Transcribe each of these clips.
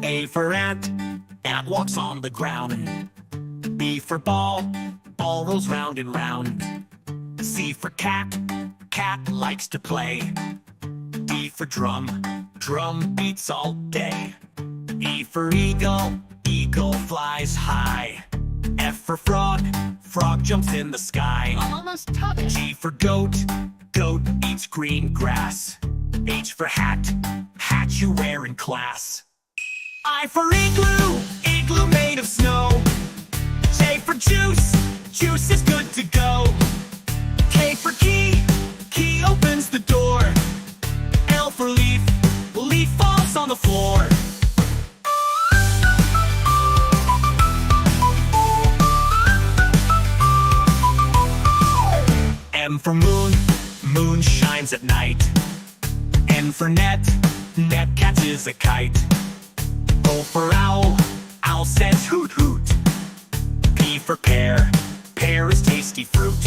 A for ant, ant walks on the ground. B for ball, ball rolls round and round. C for cat, cat likes to play. D for drum, drum beats all day. E for eagle, eagle flies high. F for frog, frog jumps in the sky. Almost took it. G for goat, goat eats green grass. H for hat, hat you wear in class. I for igloo, igloo made of snow. J for juice, juice is good to go. K for key, key opens the door. L for leaf, leaf falls on the floor. M for moon, moon shines at night. N for net, net catches a kite. O for owl, owl says hoot hoot. P for pear, pear is tasty fruit.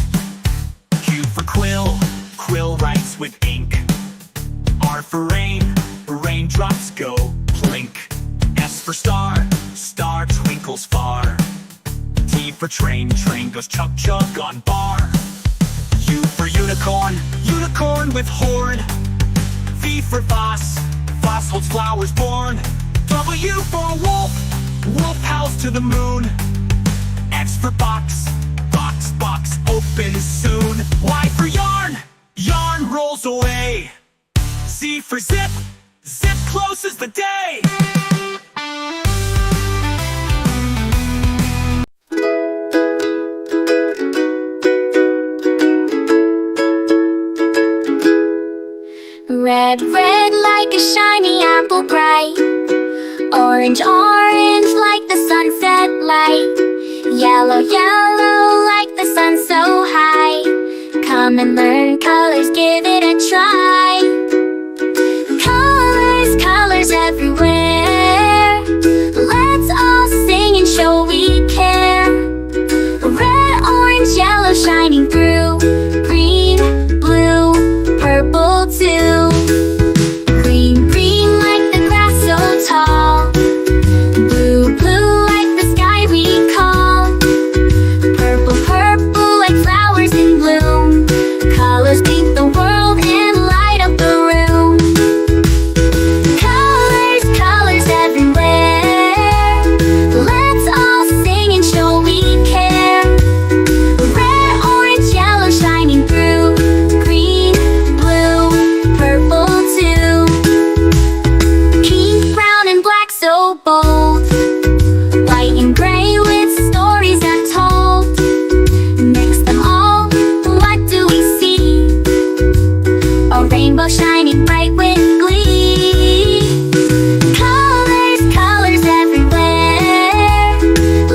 Q for quill, quill writes with ink. R for rain, raindrops go plink. S for star, star twinkles far. T for train, train goes chug chug on bar. U for unicorn, unicorn with horn. V for vase, vase holds flowers born. W for wolf, wolf howls to the moon. X for box, box, box opens soon. Y for yarn, yarn rolls away. Z for zip, zip closes the day. Red, red like a shiny apple bright. Orange, orange like the sunset light. Yellow, yellow like the sun so high. Come and learn colors, give it a try. Colors, colors everywhere. Let's all sing and show we care. Red, orange, yellow shining through. Green, blue, purple too. Green, green like the grass so tall. Blue, blue like the sky we call. Purple, purple like flowers in bloom. Colors paint the world and light up the room. Colors, colors everywhere. Let's all sing and show we care. Red, orange, yellow shining through. Green, blue, purple too. Pink, brown and black so bold. White and gray with stories untold. Mix them all, what do we see? A rainbow shining bright with glee. Colors, colors everywhere.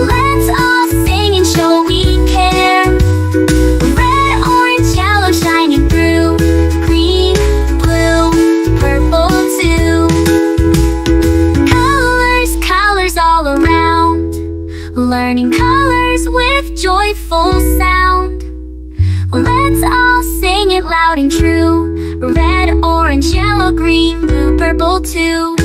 Let's all sing and show we care. Red, orange, yellow shining through. Green, blue, purple too. Colors, colors all around. Learning colors with joyful sound. Let's all sing it loud and true. Red, orange, yellow, green, blue, purple too.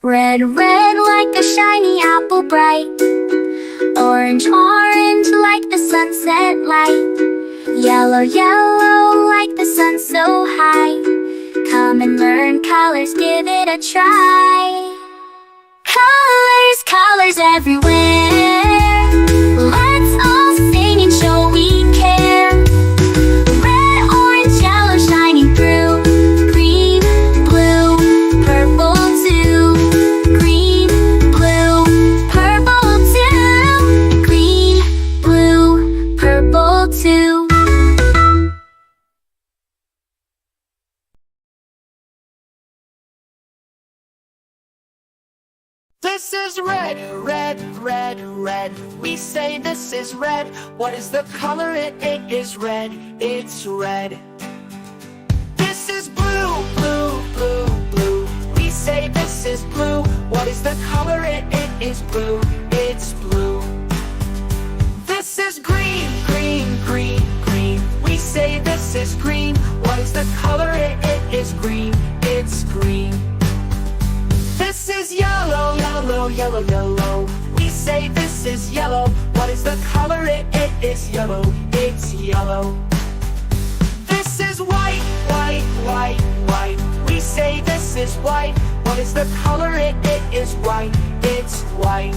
Red, red like a shiny apple bright. Orange, orange like the sunset light. Yellow, yellow like the sun so high. Come and learn colors, give it a try. Colors, colors everywhere. Let's all sing and show we care. Red, orange, yellow shining through. Green, blue, purple too. Green, blue, purple too. Green, blue, purple too. This is red, red, red, red. We say this is red. What is the color? It is red. It's red. This is blue. blue, blue, blue. We say this is blue. What is the color? It is blue. It's blue. This is green, green, green, green. We say this is green. What is the color? It is green. It's green. This is yellow, yellow, yellow, yellow. We say this is yellow. What is the color? It is yellow. It's yellow. This is white, white, white, white. We say this is white. What is the color? It is white. It's white.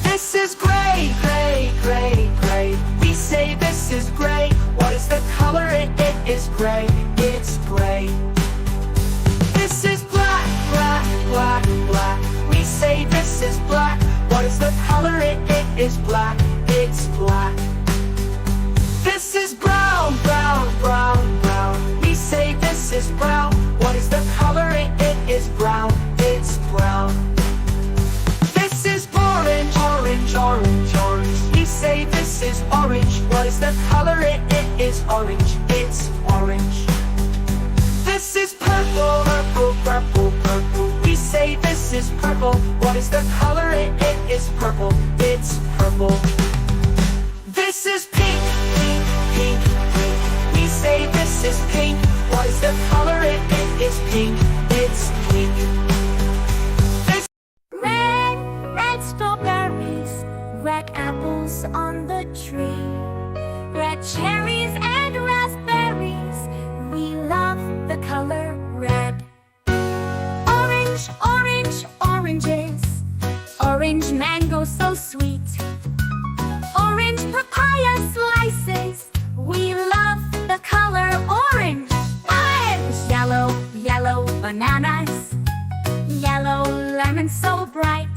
This is gray, gray, gray, gray. We say this is gray. What is the color? It is gray. It's gray. This is black, black, black, black. We say this is black. What is the color? It is black. It's black. This is brown, brown, brown, brown. We say this is brown. What is the color? It is brown. It's brown. This is orange, orange, orange, orange. We say this is orange. What is the color? It is orange. It's orange. This is purple, purple, purple, purple. We say this is purple. What is the color? It is purple. It's purple. This is pink, pink, pink, pink. We say this is pink. What is the color? It is pink. It's pink. Red, red strawberries, red apples on the tree, red cherries and raspberries. We love the color red. Orange, orange, oranges, orange mango so sweet, orange papaya slices. We love the color orange. Orange, yellow, yellow bananas, yellow lemon so bright,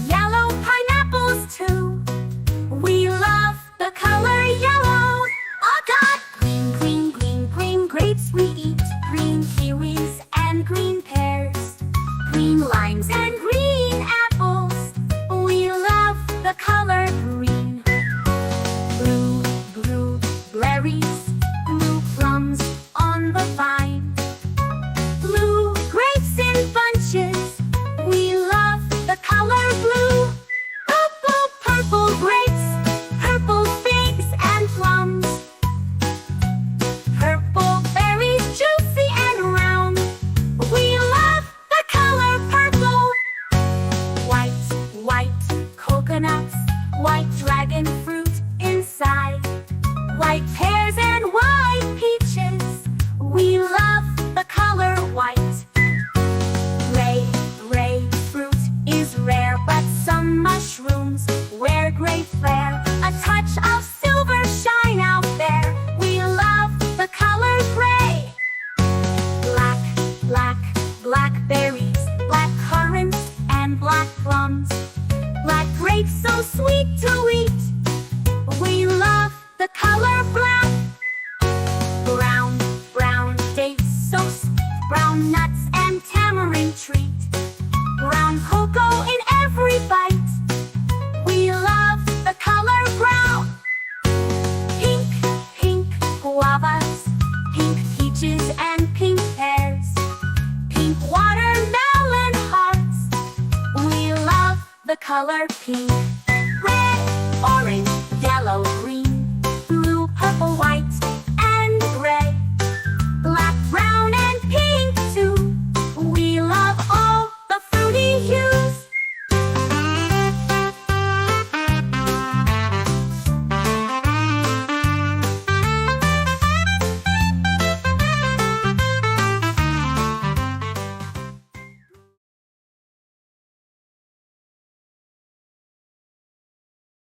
yellow pineapples too. We love the color yellow. Oh God! Green, green, green, green grapes we eat, green kiwis and green pears, green limes and green apples. We love the color green. Blue, blue berries, blue plums on the vine, blue grapes in bunches. We love the color blue. Purple, purple grapes, purple figs and plums, purple berries juicy and round. We love the color purple. White, white coconuts, white dragon fruit inside, white pears and white peaches. We love the color white. Gray, gray fruit is rare, but some mushrooms wear gray flair. A touch of silver shine out there. We love the color gray. Black, black, blackberries, black currants and black plums, black grapes so sweet to eat. We love the color black. Brown, brown dates so sweet, brown nuts and tamarind treat, brown cocoa in every bite. We love the color brown. Pink, pink guavas, pink peaches and pink pears, pink watermelon hearts. We love the color pink.